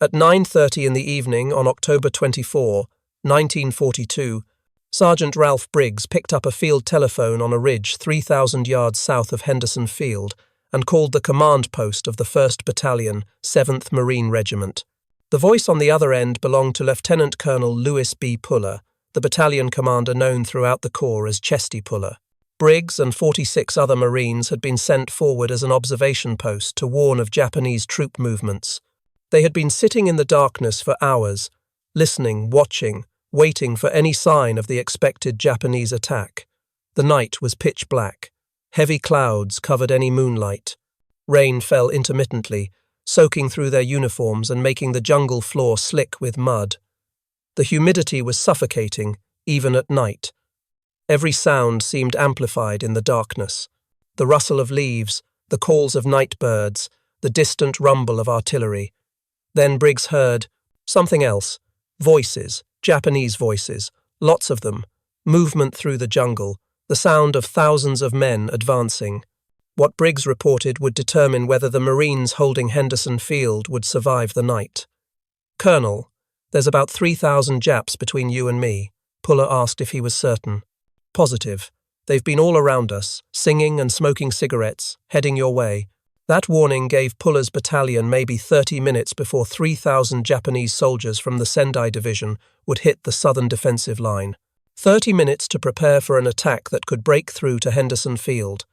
At 9:30 in the evening on October 24, 1942, Sergeant Ralph Briggs picked up a field telephone on a ridge 3,000 yards south of Henderson Field and called the command post of the 1st Battalion, 7th Marine Regiment. The voice on the other end belonged to Lieutenant Colonel Lewis B. Puller, the battalion commander known throughout the Corps as Chesty Puller. Briggs and 46 other Marines had been sent forward as an observation post to warn of Japanese troop movements. They had been sitting in the darkness for hours, listening, watching, waiting for any sign of the expected Japanese attack. The night was pitch black. Heavy clouds covered any moonlight. Rain fell intermittently, soaking through their uniforms and making the jungle floor slick with mud. The humidity was suffocating, even at night. Every sound seemed amplified in the darkness. The rustle of leaves, the calls of night birds, the distant rumble of artillery. Then Briggs heard something else. Voices, Japanese voices, lots of them, movement through the jungle, the sound of thousands of men advancing. What Briggs reported would determine whether the Marines holding Henderson Field would survive the night. "Colonel, there's about 3,000 Japs between you and me," Puller asked if he was certain. "Positive. They've been all around us, singing and smoking cigarettes, heading your way." That warning gave Puller's battalion maybe 30 minutes before 3,000 Japanese soldiers from the Sendai Division would hit the southern defensive line. 30 minutes to prepare for an attack that could break through to Henderson Field.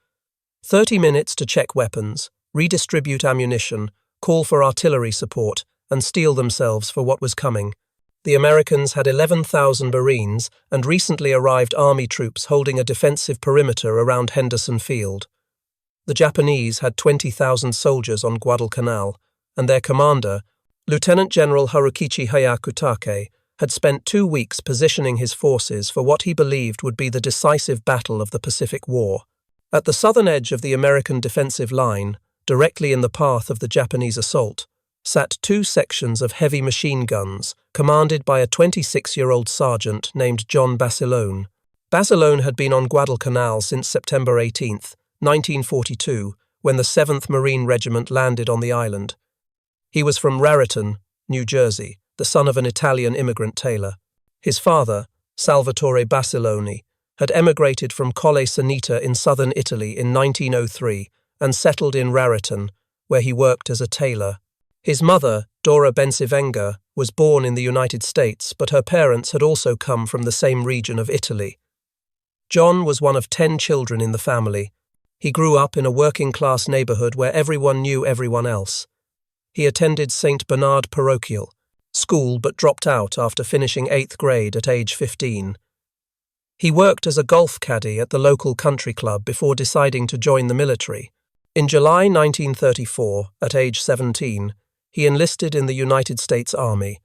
30 minutes to check weapons, redistribute ammunition, call for artillery support, and steel themselves for what was coming. The Americans had 11,000 Marines and recently arrived Army troops holding a defensive perimeter around Henderson Field. The Japanese had 20,000 soldiers on Guadalcanal, and their commander, Lieutenant General Harukichi Hayakutake, had spent 2 weeks positioning his forces for what he believed would be the decisive battle of the Pacific War. At the southern edge of the American defensive line, directly in the path of the Japanese assault, sat 2 sections of heavy machine guns, commanded by a 26-year-old sergeant named John Basilone. Basilone had been on Guadalcanal since September 18, 1942, when the 7th Marine Regiment landed on the island. He was from Raritan, New Jersey, the son of an Italian immigrant tailor. His father, Salvatore Basilone, had emigrated from Colle Sanita in southern Italy in 1903 and settled in Raritan, where he worked as a tailor. His mother, Dora Bensivenga, was born in the United States, but her parents had also come from the same region of Italy. John was one of 10 children in the family. He grew up in a working-class neighborhood where everyone knew everyone else. He attended St. Bernard Parochial School but dropped out after finishing 8th grade at age 15. He worked as a golf caddy at the local country club before deciding to join the military. In July 1934, at age 17, he enlisted in the United States Army.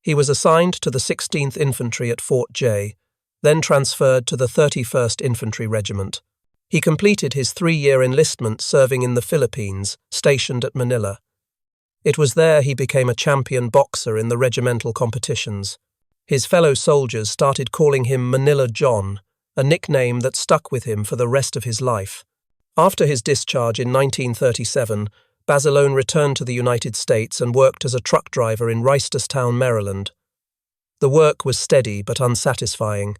He was assigned to the 16th Infantry at Fort J, then transferred to the 31st Infantry Regiment. He completed his 3-year enlistment serving in the Philippines, stationed at Manila. It was there he became a champion boxer in the regimental competitions. His fellow soldiers started calling him Manila John, a nickname that stuck with him for the rest of his life. After his discharge in 1937, Basilone returned to the United States and worked as a truck driver in Reisterstown, Maryland. The work was steady but unsatisfying.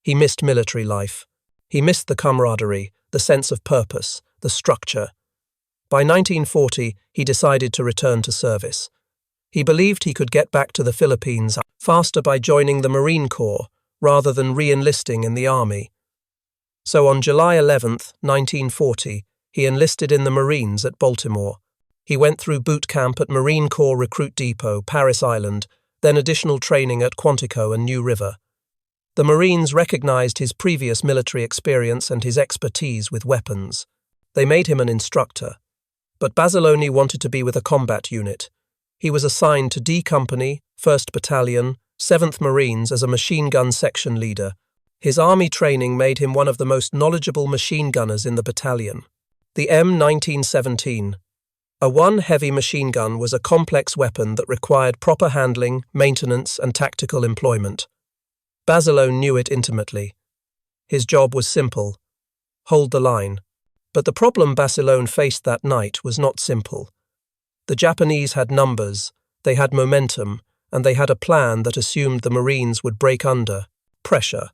He missed military life. He missed the camaraderie, the sense of purpose, the structure. By 1940, he decided to return to service. He believed he could get back to the Philippines faster by joining the Marine Corps rather than re-enlisting in the Army. So on July 11, 1940, he enlisted in the Marines at Baltimore. He went through boot camp at Marine Corps Recruit Depot, Paris Island, then additional training at Quantico and New River. The Marines recognized his previous military experience and his expertise with weapons. They made him an instructor. But Basilone wanted to be with a combat unit. He was assigned to D Company, 1st Battalion, 7th Marines as a machine gun section leader. His army training made him one of the most knowledgeable machine gunners in the battalion. The M1917. A 1 heavy machine gun was a complex weapon that required proper handling, maintenance, and tactical employment. Basilone knew it intimately. His job was simple: hold the line. But the problem Basilone faced that night was not simple. The Japanese had numbers, They had momentum, and they had a plan that assumed the Marines would break under pressure.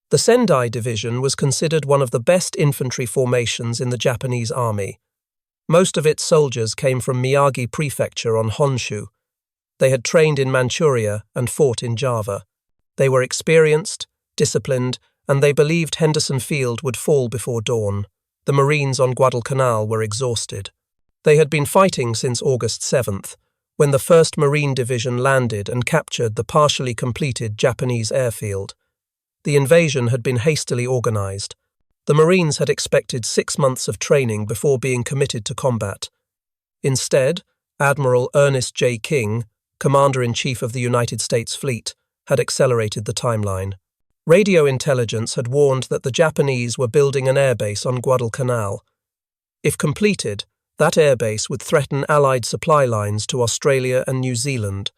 The Sendai Division was considered one of the best infantry formations in the Japanese army. Most of its soldiers came from Miyagi Prefecture on Honshu. They had trained in Manchuria and fought in Java. They were experienced, disciplined, and they believed Henderson Field would fall before dawn. The Marines on Guadalcanal were exhausted. They had been fighting since August 7th, when the 1st Marine Division landed and captured the partially completed Japanese airfield. The invasion had been hastily organized. The Marines had expected 6 months of training before being committed to combat. Instead, Admiral Ernest J. King, Commander-in-Chief of the United States Fleet, had accelerated the timeline. Radio intelligence had warned that the Japanese were building an airbase on Guadalcanal. If completed, that airbase would threaten Allied supply lines to Australia and New Zealand.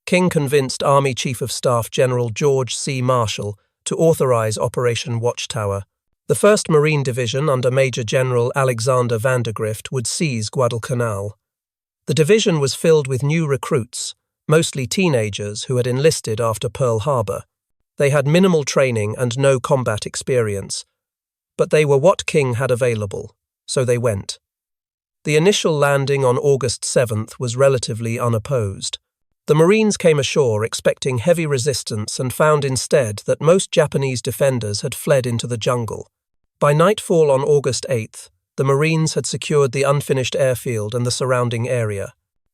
King convinced Army Chief of Staff General George C. Marshall to authorize Operation Watchtower. The 1st Marine Division under Major General Alexander Vandergrift would seize Guadalcanal. The division was filled with new recruits, mostly teenagers who had enlisted after Pearl Harbor. They had minimal training and no combat experience, but they were what King had available, so they went. The initial landing on August 7th was relatively unopposed. The Marines came ashore expecting heavy resistance and found instead that most Japanese defenders had fled into the jungle. By nightfall on August 8th, the Marines had secured the unfinished airfield and the surrounding area.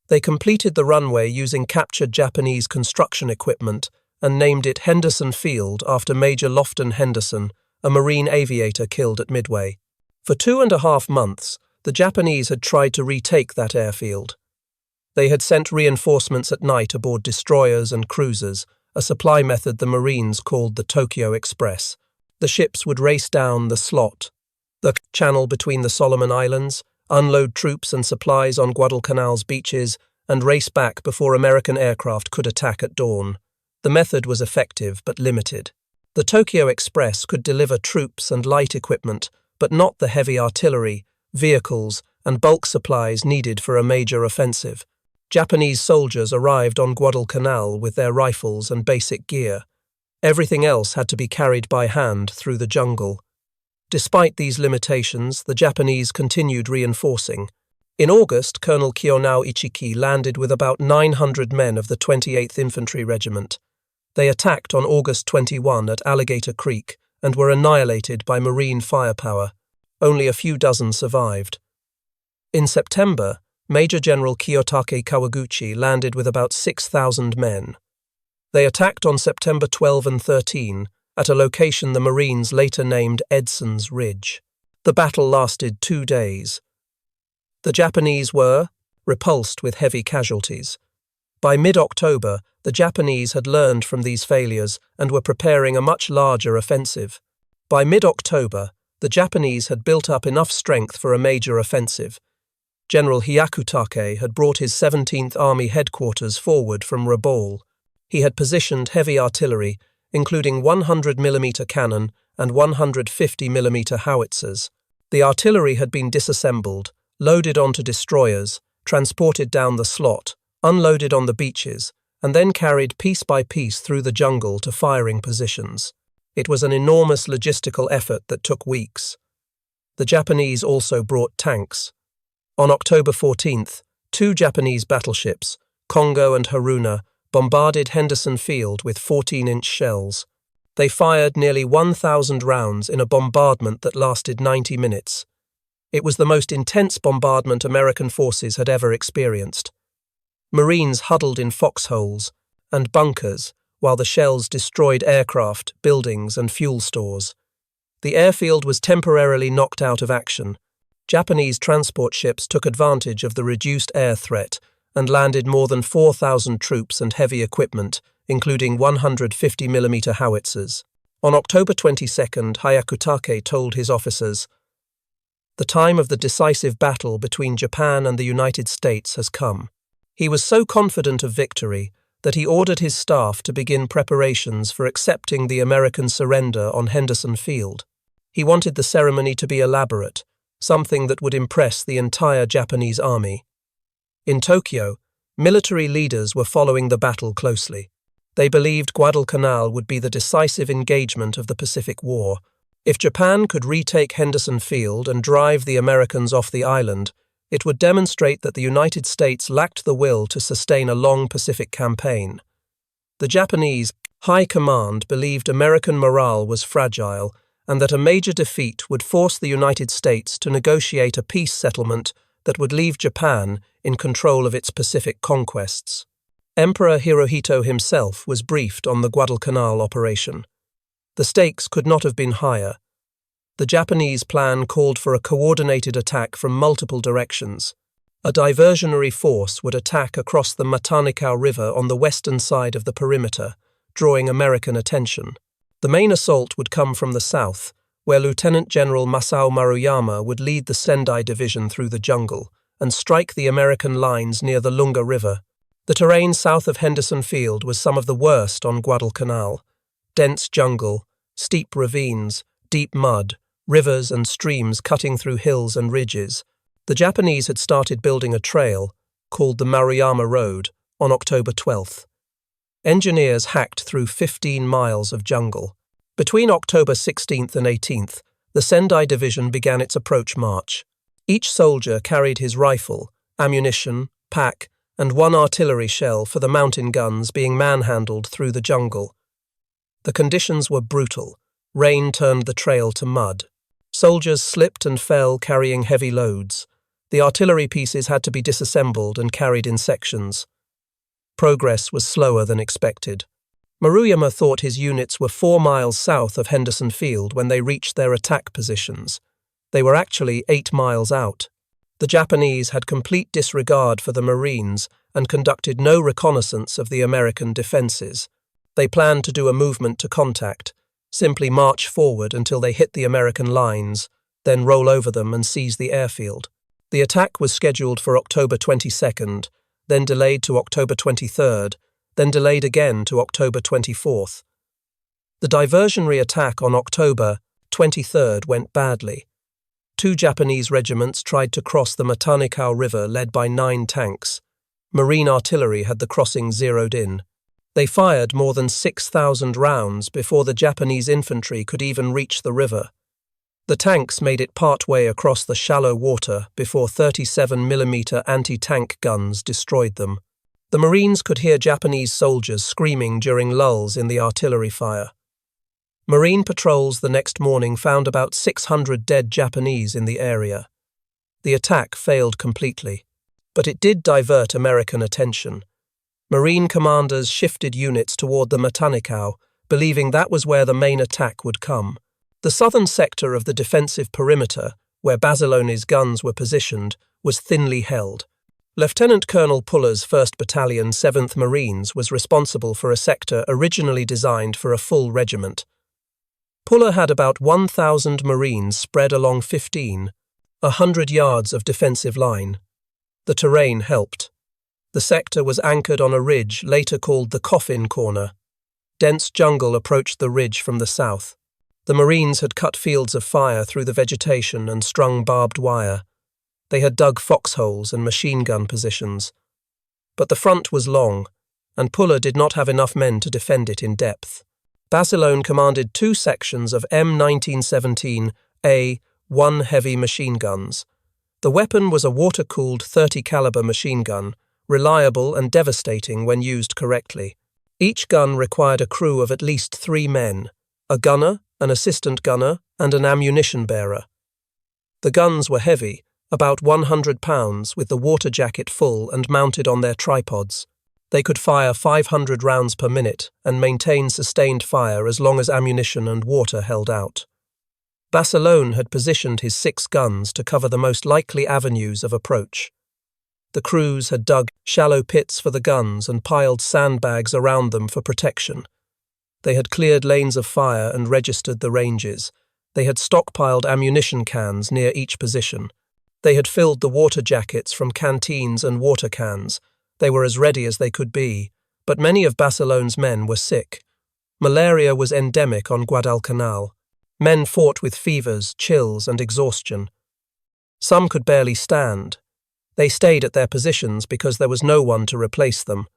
They completed the runway using captured Japanese construction equipment and named it Henderson Field after Major Lofton Henderson, a Marine aviator killed at Midway. For 2.5 months, the Japanese had tried to retake that airfield. They had sent reinforcements at night aboard destroyers and cruisers, a supply method the Marines called the Tokyo Express. The ships would race down the slot, the channel between the Solomon Islands, unload troops and supplies on Guadalcanal's beaches, and race back before American aircraft could attack at dawn. The method was effective but limited. The Tokyo Express could deliver troops and light equipment, but not the heavy artillery, vehicles, and bulk supplies needed for a major offensive. Japanese soldiers arrived on Guadalcanal with their rifles and basic gear. Everything else had to be carried by hand through the jungle. Despite these limitations, the Japanese continued reinforcing. In August, Colonel Kiyonao Ichiki landed with about 900 men of the 28th Infantry Regiment. They attacked on August 21 at Alligator Creek and were annihilated by Marine firepower. Only a few dozen survived. In September, Major General Kiyotake Kawaguchi landed with about 6,000 men. They attacked on September 12 and 13 at a location the Marines later named Edson's Ridge. The battle lasted 2 days. The Japanese were repulsed with heavy casualties. By mid-October, the Japanese had learned from these failures and were preparing a much larger offensive. By mid-October, the Japanese had built up enough strength for a major offensive. General Hyakutake had brought his 17th Army headquarters forward from Rabaul. He had positioned heavy artillery, including 100mm cannon and 150mm howitzers. The artillery had been disassembled, loaded onto destroyers, transported down the slot, unloaded on the beaches, and then carried piece by piece through the jungle to firing positions. It was an enormous logistical effort that took weeks. The Japanese also brought tanks. On October 14th, 2 Japanese battleships, Kongo and Haruna, bombarded Henderson Field with 14-inch shells. They fired nearly 1,000 rounds in a bombardment that lasted 90 minutes. It was the most intense bombardment American forces had ever experienced. Marines huddled in foxholes and bunkers while the shells destroyed aircraft, buildings, and fuel stores. The airfield was temporarily knocked out of action. Japanese transport ships took advantage of the reduced air threat and landed more than 4,000 troops and heavy equipment, including 150mm howitzers. On October 22nd, Hyakutake told his officers, "The time of the decisive battle between Japan and the United States has come." He was so confident of victory that he ordered his staff to begin preparations for accepting the American surrender on Henderson Field. He wanted the ceremony to be elaborate, something that would impress the entire Japanese army. In Tokyo, Military leaders were following the battle closely. They believed Guadalcanal would be the decisive engagement of the Pacific War. If Japan could retake Henderson Field and drive the Americans off the island, it would demonstrate that the United States lacked the will to sustain a long Pacific campaign. The Japanese high command believed American morale was fragile and that a major defeat would force the United States to negotiate a peace settlement that would leave Japan in control of its Pacific conquests. Emperor Hirohito himself was briefed on the Guadalcanal operation. The stakes could not have been higher. The Japanese plan called for a coordinated attack from multiple directions. A diversionary force would attack across the Matanikau River on the western side of the perimeter, drawing American attention. The main assault would come from the south, where Lieutenant General Masao Maruyama would lead the Sendai Division through the jungle and strike the American lines near the Lunga River. The terrain south of Henderson Field was some of the worst on Guadalcanal. Dense jungle, steep ravines, deep mud, rivers and streams cutting through hills and ridges. The Japanese had started building a trail, called the Maruyama Road, on October 12th. Engineers hacked through 15 miles of jungle. Between October 16th and 18th, the Sendai Division began its approach march. Each soldier carried his rifle, ammunition, pack, and one artillery shell for the mountain guns being manhandled through the jungle. The conditions were brutal. Rain turned the trail to mud. Soldiers slipped and fell carrying heavy loads. The artillery pieces had to be disassembled and carried in sections. Progress was slower than expected. Maruyama thought his units were 4 miles south of Henderson Field when they reached their attack positions. They were actually 8 miles out. The Japanese had complete disregard for the Marines and conducted no reconnaissance of the American defenses. They planned to do a movement to contact, simply march forward until they hit the American lines, then roll over them and seize the airfield. The attack was scheduled for October 22nd, then delayed to October 23rd, then delayed again to October 24th. The diversionary attack on October 23rd went badly. 2 Japanese regiments tried to cross the Matanikau River led by 9 tanks. Marine artillery had the crossing zeroed in. They fired more than 6,000 rounds before the Japanese infantry could even reach the river. The tanks made it partway across the shallow water before 37mm anti-tank guns destroyed them. The Marines could hear Japanese soldiers screaming during lulls in the artillery fire. Marine patrols the next morning found about 600 dead Japanese in the area. The attack failed completely, but it did divert American attention. Marine commanders shifted units toward the Matanikau, believing that was where the main attack would come. The southern sector of the defensive perimeter, where Basilone's guns were positioned, was thinly held. Lieutenant Colonel Puller's 1st Battalion, 7th Marines was responsible for a sector originally designed for a full regiment. Puller had about 1,000 Marines spread along 100 yards of defensive line. The terrain helped. The sector was anchored on a ridge later called the Coffin Corner. Dense jungle approached the ridge from the south. The Marines had cut fields of fire through the vegetation and strung barbed wire. They had dug foxholes and machine gun positions. But the front was long, and Puller did not have enough men to defend it in depth. Basilone commanded 2 sections of M1917A1 heavy machine guns. The weapon was a water-cooled 30-caliber machine gun, reliable and devastating when used correctly. Each gun required a crew of at least 3 men, a gunner, an assistant gunner, and an ammunition bearer. The guns were heavy, about 100 pounds, with the water jacket full and mounted on their tripods. They could fire 500 rounds per minute and maintain sustained fire as long as ammunition and water held out. Basilone had positioned his 6 guns to cover the most likely avenues of approach. The crews had dug shallow pits for the guns and piled sandbags around them for protection. They had cleared lanes of fire and registered the ranges. They had stockpiled ammunition cans near each position. They had filled the water jackets from canteens and water cans. They were as ready as they could be, but many of Basilone's men were sick. Malaria was endemic on Guadalcanal. Men fought with fevers, chills, and exhaustion. Some could barely stand. They stayed at their positions because there was no one to replace them.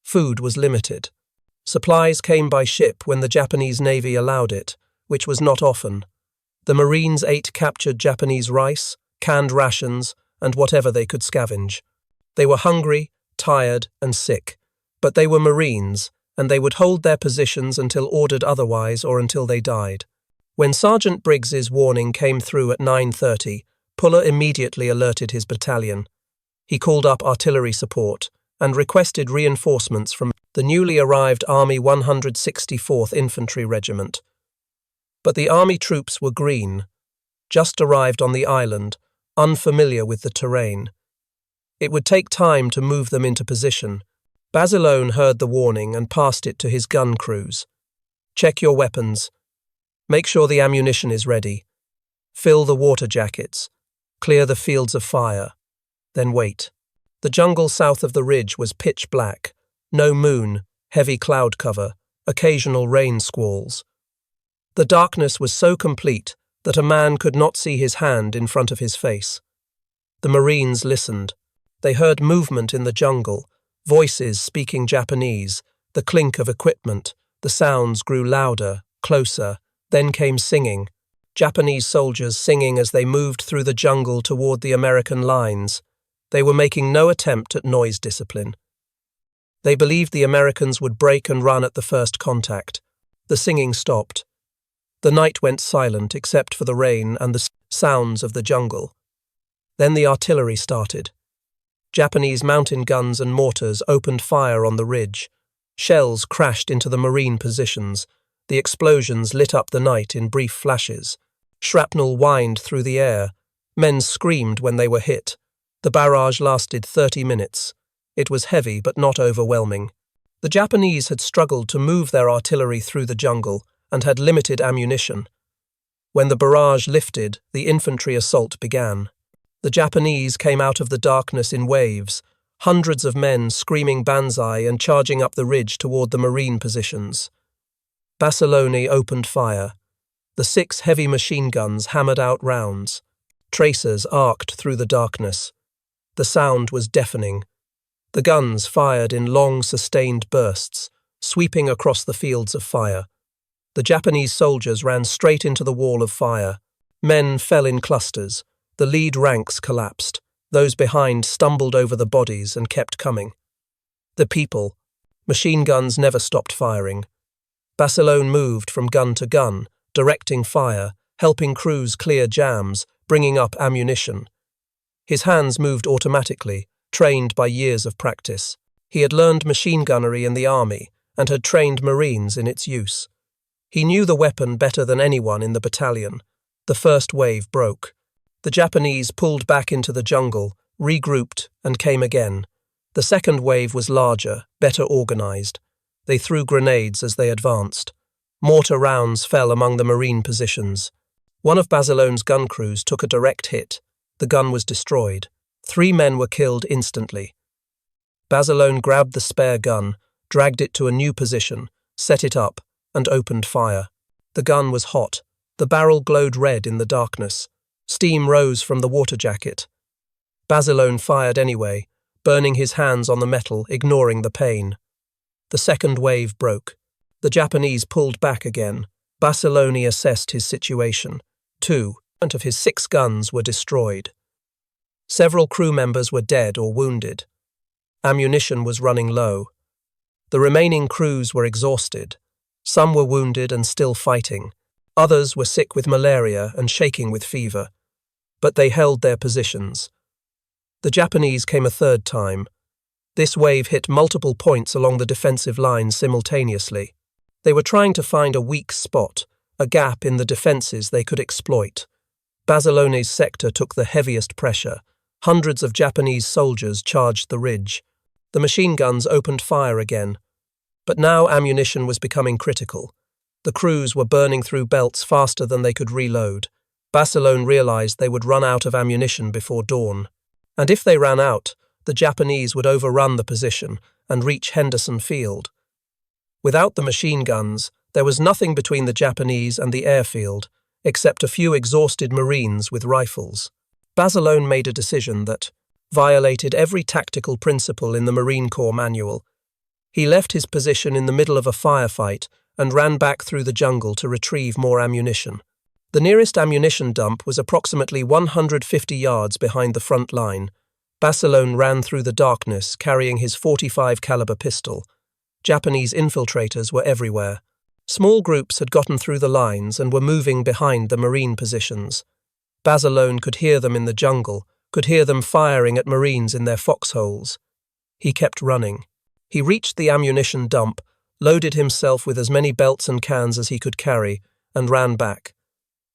Food was limited. Supplies came by ship when the Japanese Navy allowed it, which was not often. The Marines ate captured Japanese rice, canned rations, and whatever they could scavenge. They were hungry, tired, and sick, but they were Marines, and they would hold their positions until ordered otherwise or until they died. When Sergeant Briggs's warning came through at 9:30, Puller immediately alerted his battalion. He called up artillery support and requested reinforcements from the newly arrived Army 164th Infantry Regiment. But the army troops were green, just arrived on the island, unfamiliar with the terrain. It would take time to move them into position. Basilone heard the warning and passed it to his gun crews. Check your weapons. Make sure the ammunition is ready. Fill the water jackets. Clear the fields of fire. Then wait. The jungle south of the ridge was pitch black. No moon, heavy cloud cover, occasional rain squalls. The darkness was so complete that a man could not see his hand in front of his face. The Marines listened. They heard movement in the jungle, voices speaking Japanese, the clink of equipment. The sounds grew louder, closer. Then came singing. Japanese soldiers singing as they moved through the jungle toward the American lines. They were making no attempt at noise discipline. They believed the Americans would break and run at the first contact. The singing stopped. The night went silent except for the rain and the sounds of the jungle. Then the artillery started. Japanese mountain guns and mortars opened fire on the ridge. Shells crashed into the Marine positions. The explosions lit up the night in brief flashes. Shrapnel whined through the air. Men screamed when they were hit. The barrage lasted 30 minutes. It was heavy but not overwhelming. The Japanese had struggled to move their artillery through the jungle and had limited ammunition. When the barrage lifted, the infantry assault began. The Japanese came out of the darkness in waves, hundreds of men screaming banzai and charging up the ridge toward the Marine positions. Basilone opened fire. The 6 heavy machine guns hammered out rounds. Tracers arced through the darkness. The sound was deafening. The guns fired in long, sustained bursts, sweeping across the fields of fire. The Japanese soldiers ran straight into the wall of fire. Men fell in clusters. The lead ranks collapsed. Those behind stumbled over the bodies and kept coming. The people. Machine guns never stopped firing. Basilone moved from gun to gun, directing fire, helping crews clear jams, bringing up ammunition. His hands moved automatically, trained by years of practice. He had learned machine gunnery in the army and had trained Marines in its use. He knew the weapon better than anyone in the battalion. The first wave broke. The Japanese pulled back into the jungle, regrouped, and came again. The second wave was larger, better organized. They threw grenades as they advanced. Mortar rounds fell among the Marine positions. One of Basilone's gun crews took a direct hit. The gun was destroyed. 3 men were killed instantly. Basilone grabbed the spare gun, dragged it to a new position, set it up, and opened fire. The gun was hot. The barrel glowed red in the darkness. Steam rose from the water jacket. Basilone fired anyway, burning his hands on the metal, ignoring the pain. The second wave broke. The Japanese pulled back again. Basilone assessed his situation. 2 of his 6 guns were destroyed. Several crew members were dead or wounded. Ammunition was running low. The remaining crews were exhausted. Some were wounded and still fighting. Others were sick with malaria and shaking with fever. But they held their positions. The Japanese came a third time. This wave hit multiple points along the defensive lines simultaneously. They were trying to find a weak spot, a gap in the defenses they could exploit. Basilone's sector took the heaviest pressure. Hundreds of Japanese soldiers charged the ridge. The machine guns opened fire again. But now ammunition was becoming critical. The crews were burning through belts faster than they could reload. Basilone realized they would run out of ammunition before dawn. And if they ran out, the Japanese would overrun the position and reach Henderson Field. Without the machine guns, there was nothing between the Japanese and the airfield, except a few exhausted Marines with rifles. Basilone made a decision that, violated every tactical principle in the Marine Corps manual. He left his position in the middle of a firefight and ran back through the jungle to retrieve more ammunition. The nearest ammunition dump was approximately 150 yards behind the front line. Basilone ran through the darkness carrying his .45 caliber pistol. Japanese infiltrators were everywhere. Small groups had gotten through the lines and were moving behind the Marine positions. Basilone could hear them in the jungle, could hear them firing at Marines in their foxholes. He kept running. He reached the ammunition dump, loaded himself with as many belts and cans as he could carry, and ran back.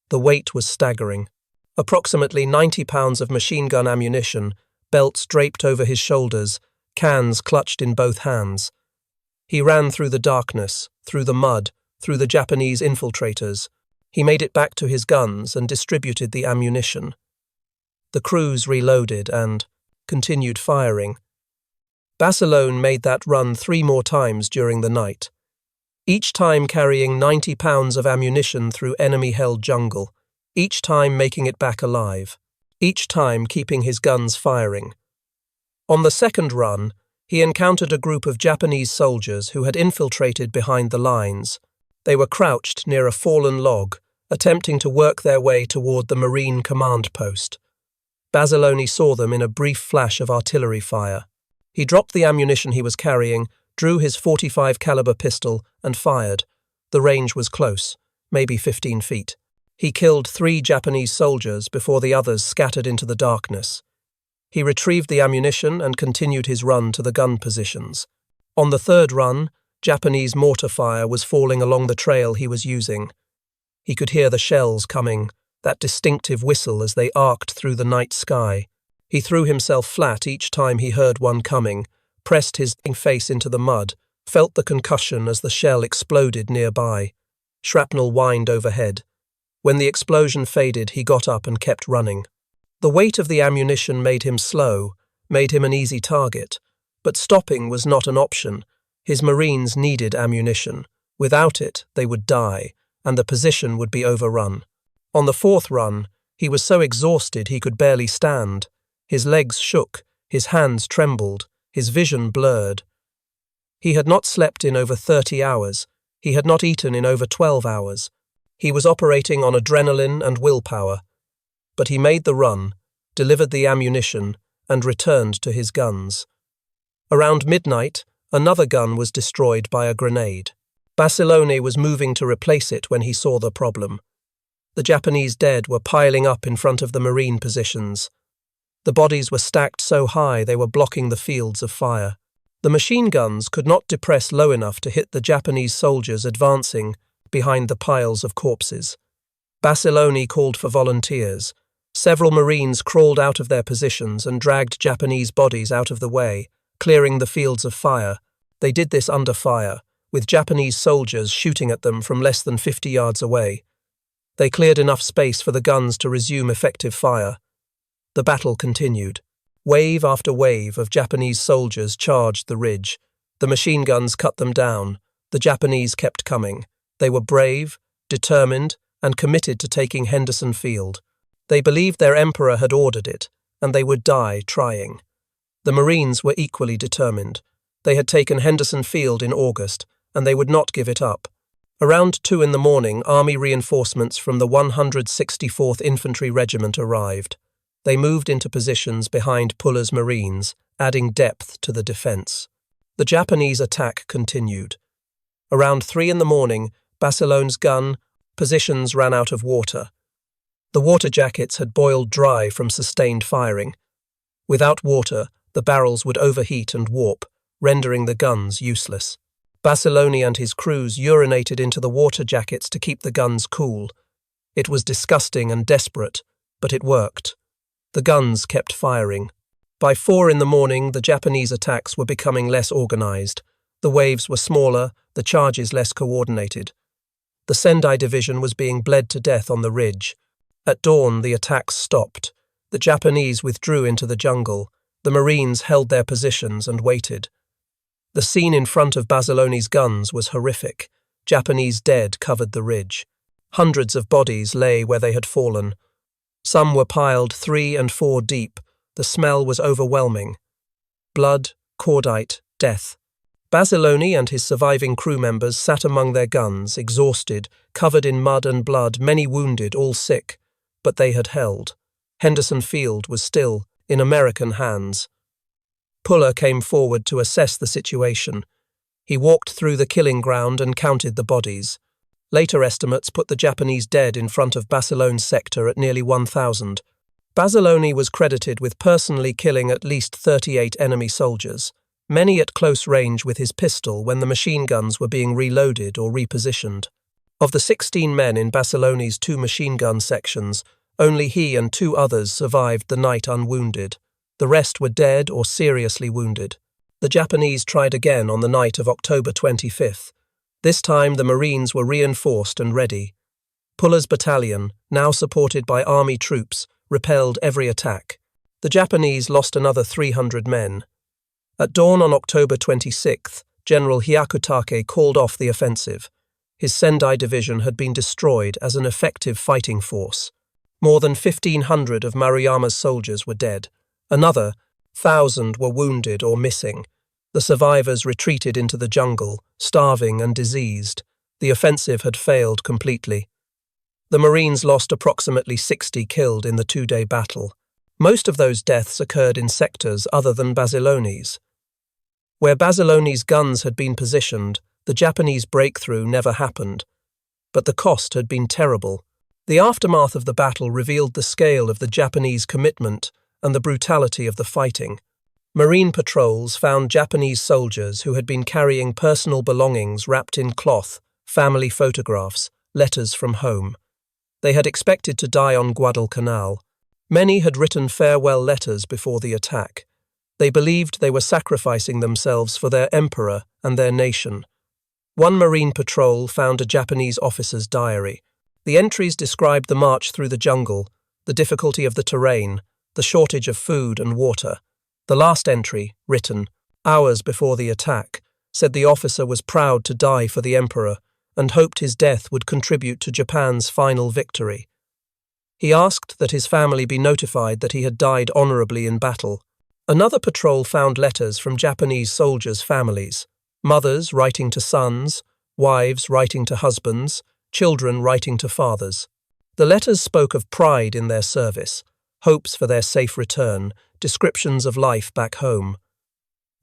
The weight was staggering. Approximately 90 pounds of machine gun ammunition, belts draped over his shoulders, cans clutched in both hands. He ran through the darkness, through the mud, through the Japanese infiltrators. He made it back to his guns and distributed the ammunition. The crews reloaded and continued firing. Basilone made that run 3 more times during the night, each time carrying 90 pounds of ammunition through enemy-held jungle, each time making it back alive, each time keeping his guns firing. On the second run, he encountered a group of Japanese soldiers who had infiltrated behind the lines. They were crouched near a fallen log, attempting to work their way toward the Marine command post. Basilone saw them in a brief flash of artillery fire. He dropped the ammunition he was carrying, drew his .45 caliber pistol, and fired. The range was close, maybe 15 feet. He killed 3 Japanese soldiers before the others scattered into the darkness. He retrieved the ammunition and continued his run to the gun positions. On the third run, Japanese mortar fire was falling along the trail he was using. He could hear the shells coming, that distinctive whistle as they arced through the night sky. He threw himself flat each time he heard one coming, pressed his face into the mud, felt the concussion as the shell exploded nearby. Shrapnel whined overhead. When the explosion faded, he got up and kept running. The weight of the ammunition made him slow, made him an easy target. But stopping was not an option. His Marines needed ammunition. Without it, they would die, and the position would be overrun. On the fourth run, he was so exhausted he could barely stand. His legs shook, his hands trembled, his vision blurred. He had not slept in over 30 hours. He had not eaten in over 12 hours. He was operating on adrenaline and willpower. But he made the run, delivered the ammunition, and returned to his guns. Around midnight, another gun was destroyed by a grenade. Basilone was moving to replace it when he saw the problem. The Japanese dead were piling up in front of the Marine positions. The bodies were stacked so high they were blocking the fields of fire. The machine guns could not depress low enough to hit the Japanese soldiers advancing behind the piles of corpses. Basilone called for volunteers. Several Marines crawled out of their positions and dragged Japanese bodies out of the way, clearing the fields of fire. They did this under fire, with Japanese soldiers shooting at them from less than 50 yards away. They cleared enough space for the guns to resume effective fire. The battle continued. Wave after wave of Japanese soldiers charged the ridge. The machine guns cut them down. The Japanese kept coming. They were brave, determined, and committed to taking Henderson Field. They believed their emperor had ordered it, and they would die trying. The Marines were equally determined. They had taken Henderson Field in August, and they would not give it up. Around 2 in the morning, army reinforcements from the 164th Infantry Regiment arrived. They moved into positions behind Puller's Marines, adding depth to the defense. The Japanese attack continued. Around 3 in the morning, Basilone's gun positions ran out of water. The water jackets had boiled dry from sustained firing. Without water, the barrels would overheat and warp, rendering the guns useless. Basilone and his crews urinated into the water jackets to keep the guns cool. It was disgusting and desperate, but it worked. The guns kept firing. By 4 in the morning, the Japanese attacks were becoming less organized. The waves were smaller, the charges less coordinated. The Sendai Division was being bled to death on the ridge. At dawn, the attacks stopped. The Japanese withdrew into the jungle. The Marines held their positions and waited. The scene in front of Basilone's guns was horrific. Japanese dead covered the ridge. Hundreds of bodies lay where they had fallen. Some were piled 3 and 4 deep, The smell was overwhelming. Blood, cordite, death. Basilone and his surviving crew members sat among their guns, exhausted, covered in mud and blood, many wounded, all sick. But they had held. Henderson Field was still in American hands. Puller came forward to assess the situation. He walked through the killing ground and counted the bodies. Later estimates put the Japanese dead in front of Basilone's sector at nearly 1,000. Basilone was credited with personally killing at least 38 enemy soldiers, many at close range with his pistol when the machine guns were being reloaded or repositioned. Of the 16 men in Basilone's 2 machine gun sections, only he and 2 others survived the night unwounded. The rest were dead or seriously wounded. The Japanese tried again on the night of October 25th. This time the Marines were reinforced and ready. Puller's battalion, now supported by army troops, repelled every attack. The Japanese lost another 300 men. At dawn on October 26th, General Hyakutake called off the offensive. His Sendai Division had been destroyed as an effective fighting force. More than 1,500 of Maruyama's soldiers were dead. Another 1,000 were wounded or missing. The survivors retreated into the jungle, starving and diseased. The offensive had failed completely. The Marines lost approximately 60 killed in the 2-day battle. Most of those deaths occurred in sectors other than Basilone's. Where Basilone's guns had been positioned, the Japanese breakthrough never happened. But the cost had been terrible. The aftermath of the battle revealed the scale of the Japanese commitment and the brutality of the fighting. Marine patrols found Japanese soldiers who had been carrying personal belongings wrapped in cloth, family photographs, letters from home. They had expected to die on Guadalcanal. Many had written farewell letters before the attack. They believed they were sacrificing themselves for their emperor and their nation. One Marine patrol found a Japanese officer's diary. The entries described the march through the jungle, the difficulty of the terrain, the shortage of food and water. The last entry, written hours before the attack, said the officer was proud to die for the emperor and hoped his death would contribute to Japan's final victory. He asked that his family be notified that he had died honorably in battle. Another patrol found letters from Japanese soldiers' families, mothers writing to sons, wives writing to husbands, children writing to fathers. The letters spoke of pride in their service, hopes for their safe return, descriptions of life back home.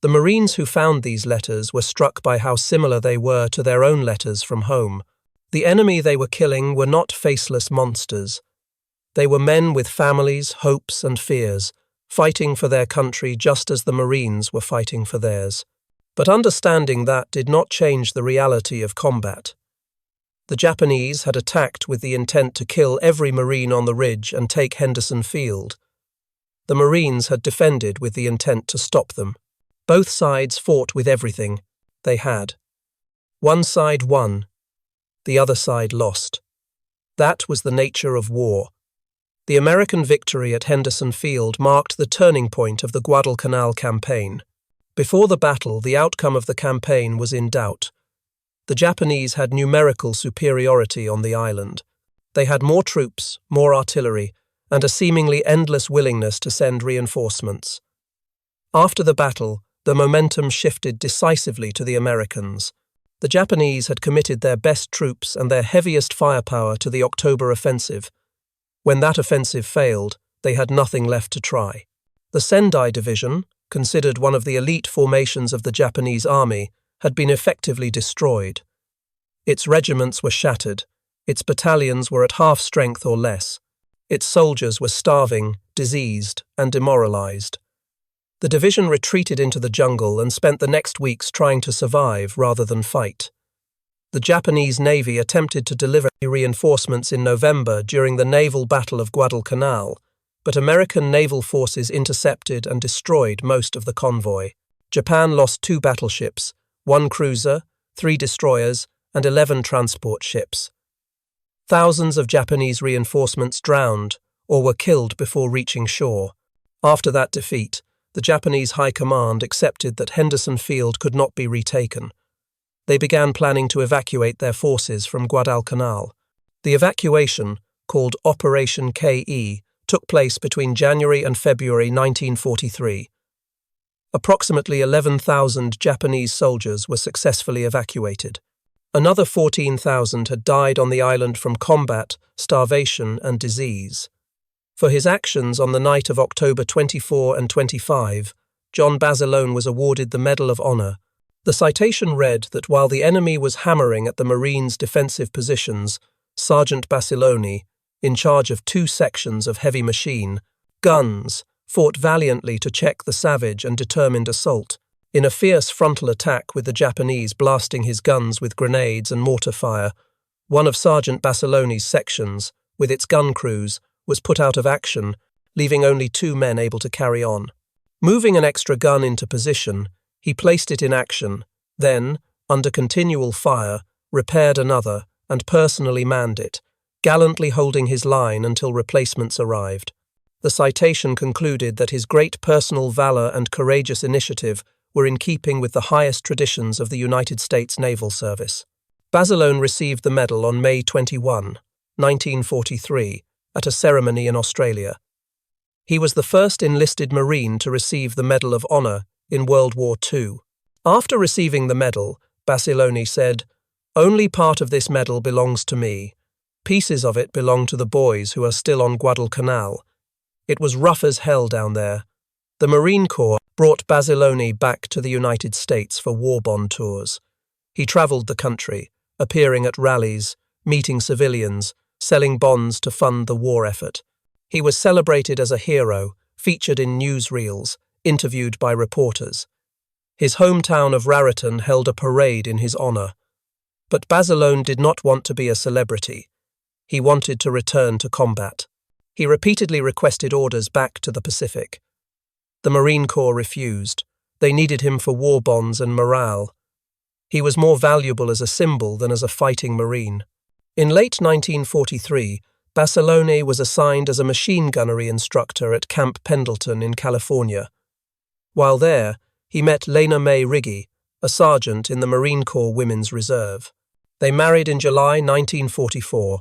The Marines who found these letters were struck by how similar they were to their own letters from home. The enemy they were killing were not faceless monsters. They were men with families, hopes and fears, fighting for their country just as the Marines were fighting for theirs. But understanding that did not change the reality of combat. The Japanese had attacked with the intent to kill every Marine on the ridge and take Henderson Field. The Marines had defended with the intent to stop them. Both sides fought with everything they had. One side won, the other side lost. That was the nature of war. The American victory at Henderson Field marked the turning point of the Guadalcanal campaign. Before the battle, the outcome of the campaign was in doubt. The Japanese had numerical superiority on the island. They had more troops, more artillery, and a seemingly endless willingness to send reinforcements. After the battle, the momentum shifted decisively to the Americans. The Japanese had committed their best troops and their heaviest firepower to the October offensive. When that offensive failed, they had nothing left to try. The Sendai Division, considered one of the elite formations of the Japanese army, had been effectively destroyed. Its regiments were shattered, its battalions were at half strength or less, its soldiers were starving, diseased, and demoralized. The division retreated into the jungle and spent the next weeks trying to survive rather than fight. The Japanese Navy attempted to deliver reinforcements in November during the naval battle of Guadalcanal, but American naval forces intercepted and destroyed most of the convoy. Japan lost 2 battleships, 1 cruiser, 3 destroyers, and 11 transport ships. Thousands of Japanese reinforcements drowned or were killed before reaching shore. After that defeat, the Japanese High Command accepted that Henderson Field could not be retaken. They began planning to evacuate their forces from Guadalcanal. The evacuation, called Operation KE, took place between January and February 1943. Approximately 11,000 Japanese soldiers were successfully evacuated. Another 14,000 had died on the island from combat, starvation, and disease. For his actions on the night of October 24 and 25, John Basilone was awarded the Medal of Honor. The citation read that while the enemy was hammering at the Marines' defensive positions, Sergeant Basilone, in charge of 2 sections of heavy machine guns, fought valiantly to check the savage and determined assault. In a fierce frontal attack with the Japanese blasting his guns with grenades and mortar fire, one of Sergeant Basilone's sections, with its gun crews, was put out of action, leaving only 2 men able to carry on. Moving an extra gun into position, he placed it in action, then, under continual fire, repaired another and personally manned it, gallantly holding his line until replacements arrived. The citation concluded that his great personal valor and courageous initiative were in keeping with the highest traditions of the United States Naval Service. Basilone received the medal on May 21, 1943, at a ceremony in Australia. He was the first enlisted Marine to receive the Medal of Honor in World War II. After receiving the medal, Basilone said, "Only part of this medal belongs to me. Pieces of it belong to the boys who are still on Guadalcanal. It was rough as hell down there." The Marine Corps brought Basilone back to the United States for war bond tours. He traveled the country, appearing at rallies, meeting civilians, selling bonds to fund the war effort. He was celebrated as a hero, featured in newsreels, interviewed by reporters. His hometown of Raritan held a parade in his honor. But Basilone did not want to be a celebrity. He wanted to return to combat. He repeatedly requested orders back to the Pacific. The Marine Corps refused. They needed him for war bonds and morale. He was more valuable as a symbol than as a fighting Marine. In late 1943, Basilone was assigned as a machine gunnery instructor at Camp Pendleton in California. While there, he met Lena May Riggy, a sergeant in the Marine Corps Women's Reserve. They married in July 1944.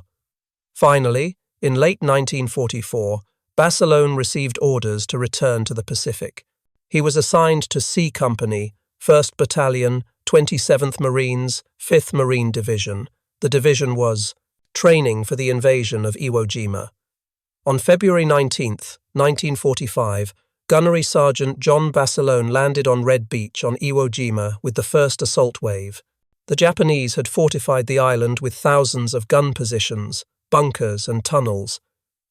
Finally, in late 1944, Basilone received orders to return to the Pacific. He was assigned to C Company, 1st Battalion, 27th Marines, 5th Marine Division. The division was training for the invasion of Iwo Jima. On February 19, 1945, Gunnery Sergeant John Basilone landed on Red Beach on Iwo Jima with the first assault wave. The Japanese had fortified the island with thousands of gun positions, bunkers and tunnels.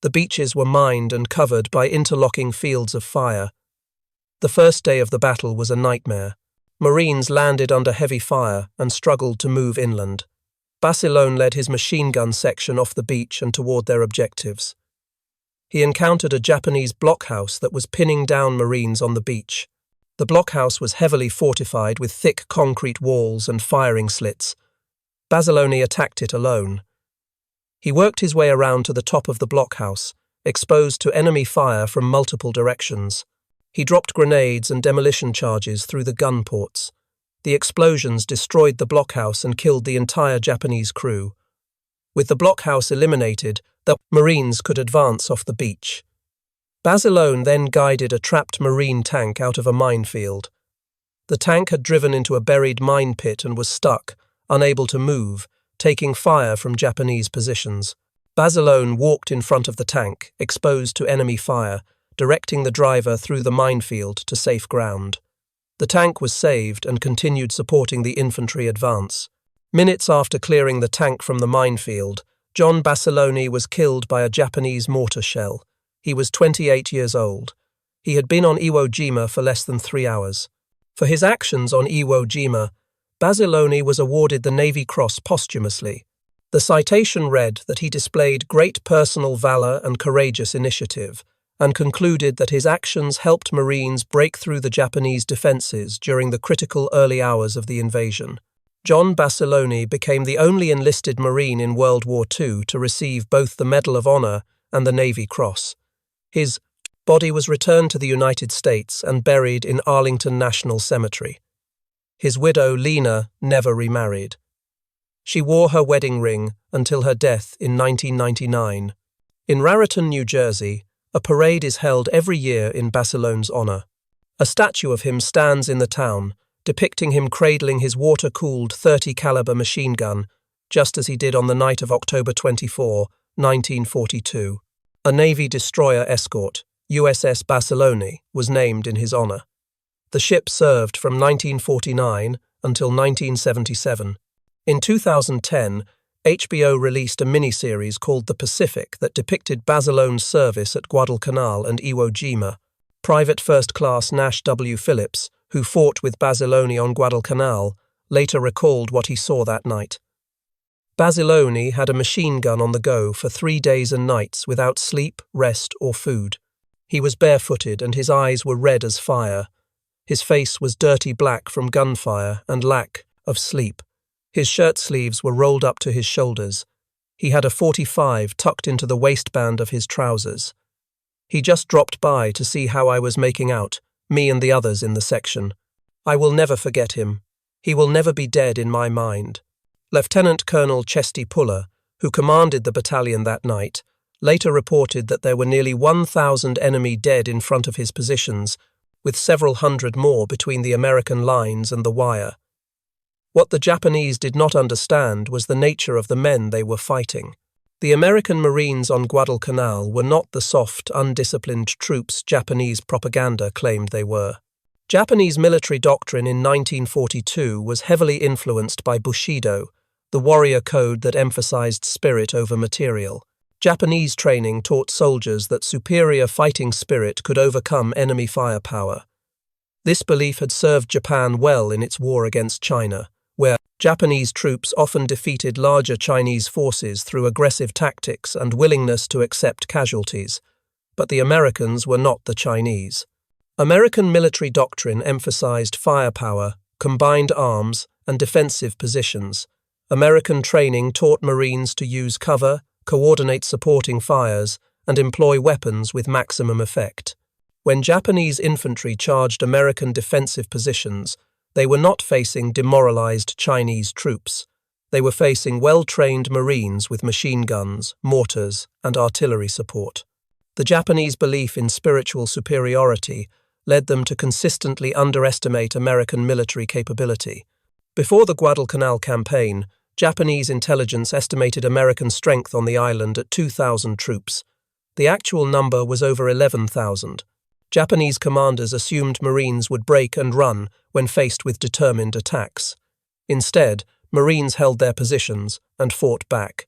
The beaches were mined and covered by interlocking fields of fire. The first day of the battle was a nightmare. Marines landed under heavy fire and struggled to move inland. Basilone led his machine gun section off the beach and toward their objectives. He encountered a Japanese blockhouse that was pinning down Marines on the beach. The blockhouse was heavily fortified with thick concrete walls and firing slits. Basilone attacked it alone. He worked his way around to the top of the blockhouse, exposed to enemy fire from multiple directions. He dropped grenades and demolition charges through the gun ports. The explosions destroyed the blockhouse and killed the entire Japanese crew. With the blockhouse eliminated, the Marines could advance off the beach. Basilone then guided a trapped Marine tank out of a minefield. The tank had driven into a buried mine pit and was stuck, unable to move, taking fire from Japanese positions. Basilone walked in front of the tank, exposed to enemy fire, directing the driver through the minefield to safe ground. The tank was saved and continued supporting the infantry advance. Minutes after clearing the tank from the minefield, John Basilone was killed by a Japanese mortar shell. He was 28 years old. He had been on Iwo Jima for less than 3 hours. For his actions on Iwo Jima, Basilone was awarded the Navy Cross posthumously. The citation read that he displayed great personal valor and courageous initiative, and concluded that his actions helped Marines break through the Japanese defenses during the critical early hours of the invasion. John Basilone became the only enlisted Marine in World War II to receive both the Medal of Honor and the Navy Cross. His body was returned to the United States and buried in Arlington National Cemetery. His widow, Lena, never remarried. She wore her wedding ring until her death in 1999. In Raritan, New Jersey, A parade is held every year in Basilone's honor. A statue of him stands in the town, depicting him cradling his water-cooled 30-caliber machine gun, just as he did on the night of October 24, 1942. A Navy destroyer escort, USS Basilone, was named in his honor. The ship served from 1949 until 1977. In 2010, HBO released a miniseries called The Pacific that depicted Basilone's service at Guadalcanal and Iwo Jima. Private First Class Nash W. Phillips, who fought with Basilone on Guadalcanal, later recalled what he saw that night. Basilone had a machine gun on the go for 3 days and nights without sleep, rest, or food. He was barefooted and his eyes were red as fire. His face was dirty black from gunfire and lack of sleep. His shirt sleeves were rolled up to his shoulders. He had a .45 tucked into the waistband of his trousers. He just dropped by to see how I was making out, me and the others in the section. I will never forget him. He will never be dead in my mind. Lieutenant Colonel Chesty Puller, who commanded the battalion that night, later reported that there were nearly 1,000 enemy dead in front of his positions, with several hundred more between the American lines and the wire. What the Japanese did not understand was the nature of the men they were fighting. The American Marines on Guadalcanal were not the soft, undisciplined troops Japanese propaganda claimed they were. Japanese military doctrine in 1942 was heavily influenced by Bushido, the warrior code that emphasized spirit over material. Japanese training taught soldiers that superior fighting spirit could overcome enemy firepower. This belief had served Japan well in its war against China, where Japanese troops often defeated larger Chinese forces through aggressive tactics and willingness to accept casualties. But the Americans were not the Chinese. American military doctrine emphasized firepower, combined arms, and defensive positions. American training taught Marines to use cover, coordinate supporting fires, and employ weapons with maximum effect. When Japanese infantry charged American defensive positions, they were not facing demoralized Chinese troops. They were facing well-trained Marines with machine guns, mortars, and artillery support. The Japanese belief in spiritual superiority led them to consistently underestimate American military capability. Before the Guadalcanal campaign, Japanese intelligence estimated American strength on the island at 2,000 troops. The actual number was over 11,000. Japanese commanders assumed Marines would break and run when faced with determined attacks. Instead, Marines held their positions and fought back.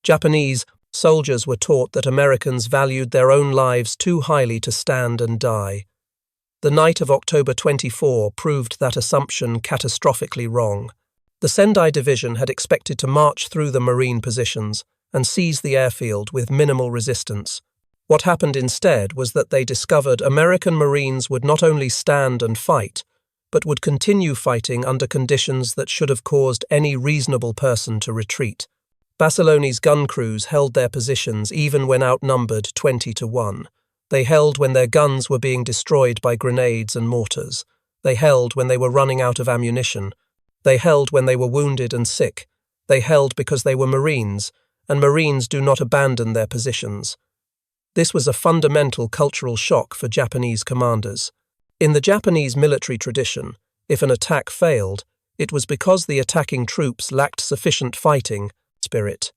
Japanese soldiers were taught that Americans valued their own lives too highly to stand and die. The night of October 24 proved that assumption catastrophically wrong. The Sendai Division had expected to march through the Marine positions and seize the airfield with minimal resistance. What happened instead was that they discovered American Marines would not only stand and fight, but would continue fighting under conditions that should have caused any reasonable person to retreat. Basilone's gun crews held their positions even when outnumbered 20-1. They held when their guns were being destroyed by grenades and mortars. They held when they were running out of ammunition. They held when they were wounded and sick. They held because they were Marines, and Marines do not abandon their positions. This was a fundamental cultural shock for Japanese commanders. In the Japanese military tradition, if an attack failed, it was because the attacking troops lacked sufficient fighting spirit.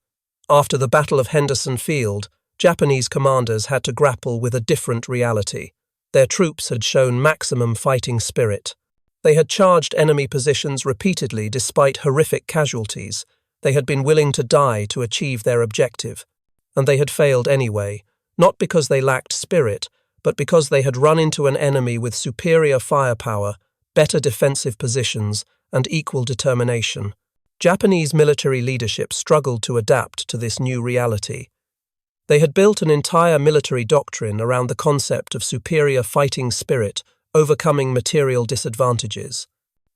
After the Battle of Henderson Field, Japanese commanders had to grapple with a different reality. Their troops had shown maximum fighting spirit. They had charged enemy positions repeatedly despite horrific casualties. They had been willing to die to achieve their objective. And they had failed anyway, not because they lacked spirit, but because they had run into an enemy with superior firepower, better defensive positions, and equal determination. Japanese military leadership struggled to adapt to this new reality. They had built an entire military doctrine around the concept of superior fighting spirit overcoming material disadvantages.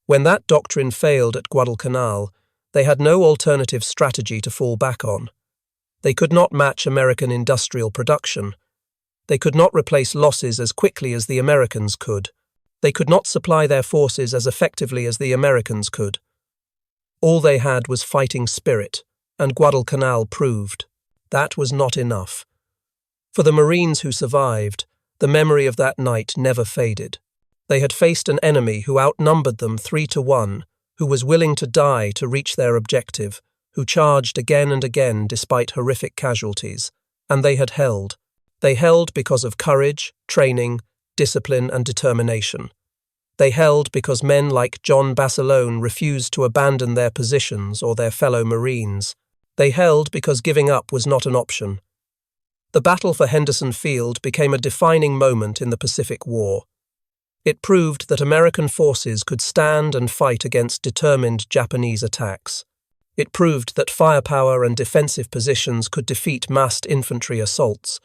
When that doctrine failed at Guadalcanal, they had no alternative strategy to fall back on. They could not match American industrial production. They could not replace losses as quickly as the Americans could. They could not supply their forces as effectively as the Americans could. All they had was fighting spirit, and Guadalcanal proved that was not enough. For the Marines who survived, the memory of that night never faded. They had faced an enemy who outnumbered them 3-1, who was willing to die to reach their objective, who charged again and again despite horrific casualties, and they had held. They held because of courage, training, discipline, and determination. They held because men like John Basilone refused to abandon their positions or their fellow Marines. They held because giving up was not an option. The battle for Henderson Field became a defining moment in the Pacific War. It proved that American forces could stand and fight against determined Japanese attacks. It proved that firepower and defensive positions could defeat massed infantry assaults.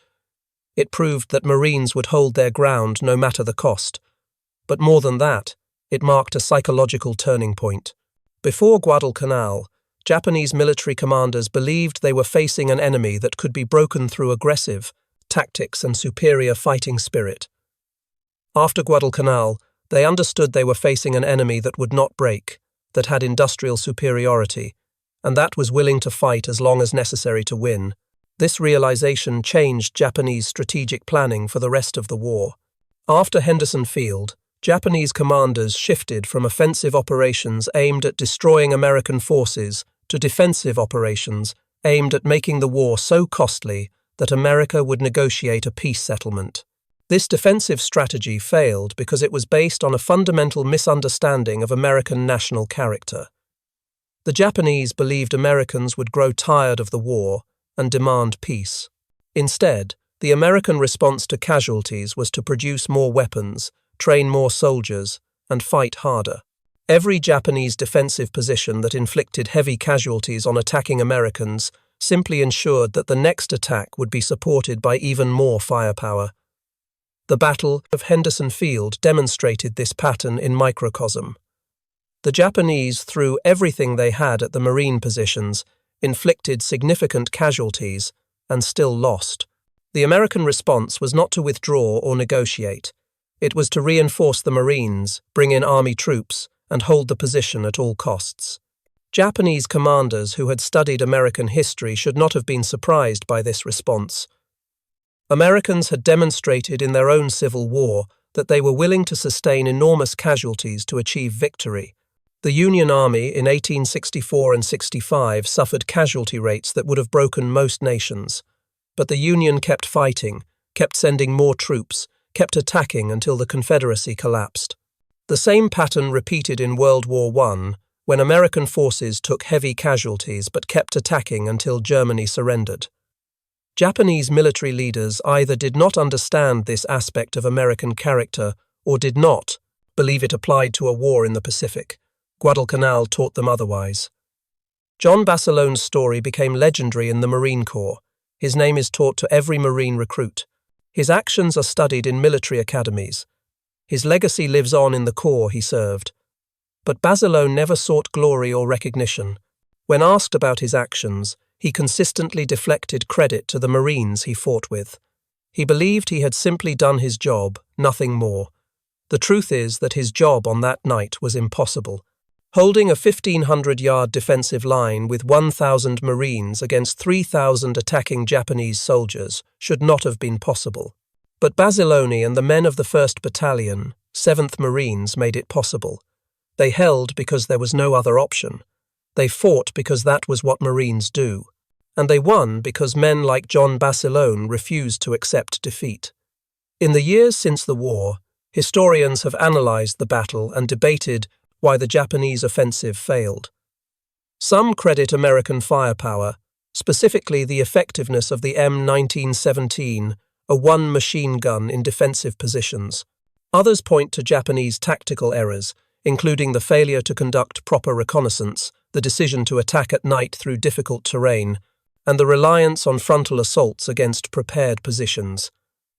It proved that Marines would hold their ground no matter the cost. But more than that, it marked a psychological turning point. Before Guadalcanal, Japanese military commanders believed they were facing an enemy that could be broken through aggressive tactics and superior fighting spirit. After Guadalcanal, they understood they were facing an enemy that would not break, that had industrial superiority, and that was willing to fight as long as necessary to win. This realization changed Japanese strategic planning for the rest of the war. After Henderson Field, Japanese commanders shifted from offensive operations aimed at destroying American forces to defensive operations aimed at making the war so costly that America would negotiate a peace settlement. This defensive strategy failed because it was based on a fundamental misunderstanding of American national character. The Japanese believed Americans would grow tired of the war and demand peace. Instead, the American response to casualties was to produce more weapons, train more soldiers, and fight harder. Every Japanese defensive position that inflicted heavy casualties on attacking Americans simply ensured that the next attack would be supported by even more firepower. The Battle of Henderson Field demonstrated this pattern in microcosm. The Japanese threw everything they had at the Marine positions, inflicted significant casualties, and still lost. The American response was not to withdraw or negotiate. It was to reinforce the Marines, bring in army troops, and hold the position at all costs. Japanese commanders who had studied American history should not have been surprised by this response. Americans had demonstrated in their own Civil War that they were willing to sustain enormous casualties to achieve victory. The Union Army in 1864 and 65 suffered casualty rates that would have broken most nations. But the Union kept fighting, kept sending more troops, kept attacking until the Confederacy collapsed. The same pattern repeated in World War I, when American forces took heavy casualties but kept attacking until Germany surrendered. Japanese military leaders either did not understand this aspect of American character or did not believe it applied to a war in the Pacific. Guadalcanal taught them otherwise. John Basilone's story became legendary in the Marine Corps. His name is taught to every Marine recruit. His actions are studied in military academies. His legacy lives on in the Corps he served. But Basilone never sought glory or recognition. When asked about his actions, he consistently deflected credit to the Marines he fought with. He believed he had simply done his job, nothing more. The truth is that his job on that night was impossible. Holding a 1,500-yard defensive line with 1,000 Marines against 3,000 attacking Japanese soldiers should not have been possible. But Basilone and the men of the 1st Battalion, 7th Marines, made it possible. They held because there was no other option. They fought because that was what Marines do. And they won because men like John Basilone refused to accept defeat. In the years since the war, historians have analyzed the battle and debated why the Japanese offensive failed. Some credit American firepower, specifically the effectiveness of the M1917, a one machine gun in defensive positions. Others point to Japanese tactical errors, including the failure to conduct proper reconnaissance, the decision to attack at night through difficult terrain, and the reliance on frontal assaults against prepared positions.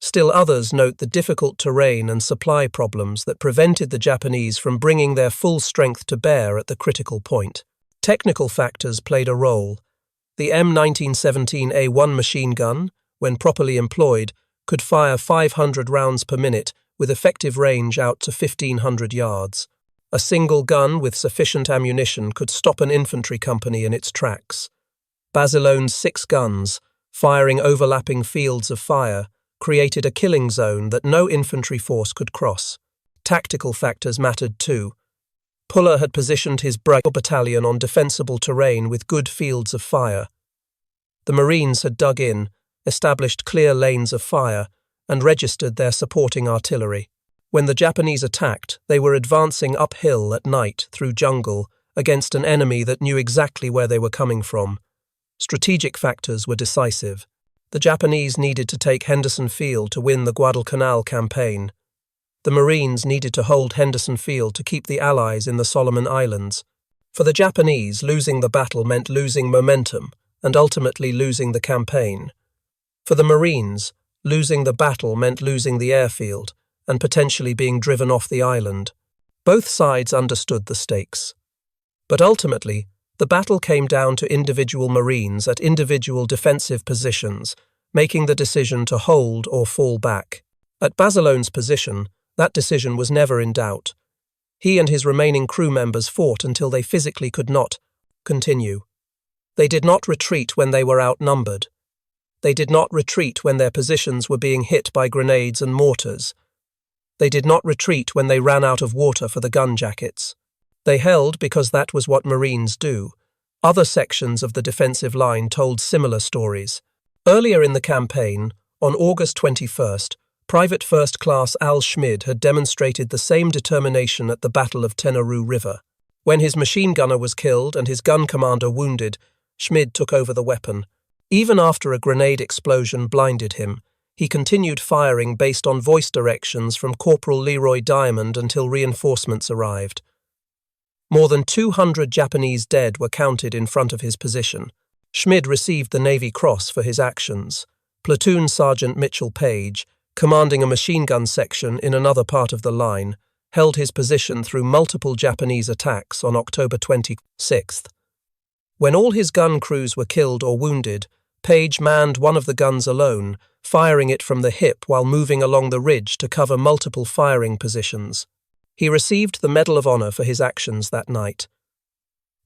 Still others note the difficult terrain and supply problems that prevented the Japanese from bringing their full strength to bear at the critical point. Technical factors played a role. The M1917A1 machine gun, when properly employed, could fire 500 rounds per minute with effective range out to 1,500 yards. A single gun with sufficient ammunition could stop an infantry company in its tracks. Basilone's 6 guns, firing overlapping fields of fire, created a killing zone that no infantry force could cross. Tactical factors mattered too. Puller had positioned his battalion on defensible terrain with good fields of fire. The Marines had dug in, established clear lanes of fire, and registered their supporting artillery. When the Japanese attacked, they were advancing uphill at night through jungle against an enemy that knew exactly where they were coming from. Strategic factors were decisive. The Japanese needed to take Henderson Field to win the Guadalcanal campaign. The Marines needed to hold Henderson Field to keep the Allies in the Solomon Islands. For the Japanese, losing the battle meant losing momentum and ultimately losing the campaign. For the Marines, losing the battle meant losing the airfield and potentially being driven off the island. Both sides understood the stakes. But ultimately, the battle came down to individual Marines at individual defensive positions, making the decision to hold or fall back. At Basilone's position, that decision was never in doubt. He and his remaining crew members fought until they physically could not continue. They did not retreat when they were outnumbered. They did not retreat when their positions were being hit by grenades and mortars. They did not retreat when they ran out of water for the gun jackets. They held because that was what Marines do. Other sections of the defensive line told similar stories. Earlier in the campaign, on August 21st, Private First Class Al Schmid had demonstrated the same determination at the Battle of Tenarue River. When his machine gunner was killed and his gun commander wounded, Schmid took over the weapon. Even after a grenade explosion blinded him, he continued firing based on voice directions from Corporal Leroy Diamond until reinforcements arrived. More than 200 Japanese dead were counted in front of his position. Schmid received the Navy Cross for his actions. Platoon Sergeant Mitchell Page, commanding a machine gun section in another part of the line, held his position through multiple Japanese attacks on October 26th. When all his gun crews were killed or wounded, Page manned one of the guns alone, firing it from the hip while moving along the ridge to cover multiple firing positions. He received the Medal of Honor for his actions that night.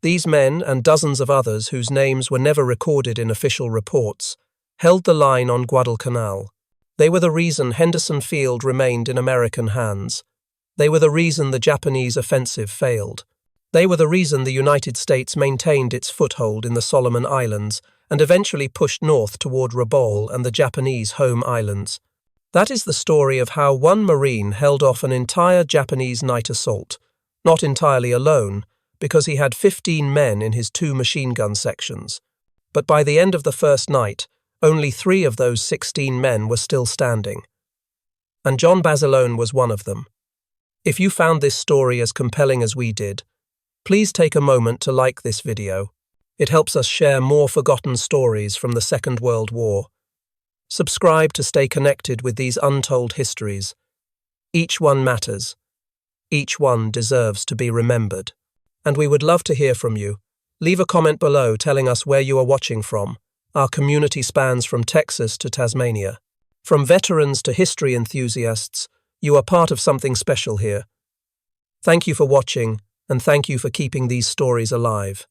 These men and dozens of others whose names were never recorded in official reports held the line on Guadalcanal. They were the reason Henderson Field remained in American hands. They were the reason the Japanese offensive failed. They were the reason the United States maintained its foothold in the Solomon Islands and eventually pushed north toward Rabaul and the Japanese home islands. That is the story of how one Marine held off an entire Japanese night assault, not entirely alone, because he had 15 men in his 2 machine gun sections. But by the end of the first night, only 3 of those 16 men were still standing. And John Basilone was one of them. If you found this story as compelling as we did, please take a moment to like this video. It helps us share more forgotten stories from the Second World War. Subscribe to stay connected with these untold histories. Each one matters. Each one deserves to be remembered. And we would love to hear from you. Leave a comment below telling us where you are watching from. Our community spans from Texas to Tasmania. From veterans to history enthusiasts, you are part of something special here. Thank you for watching, and thank you for keeping these stories alive.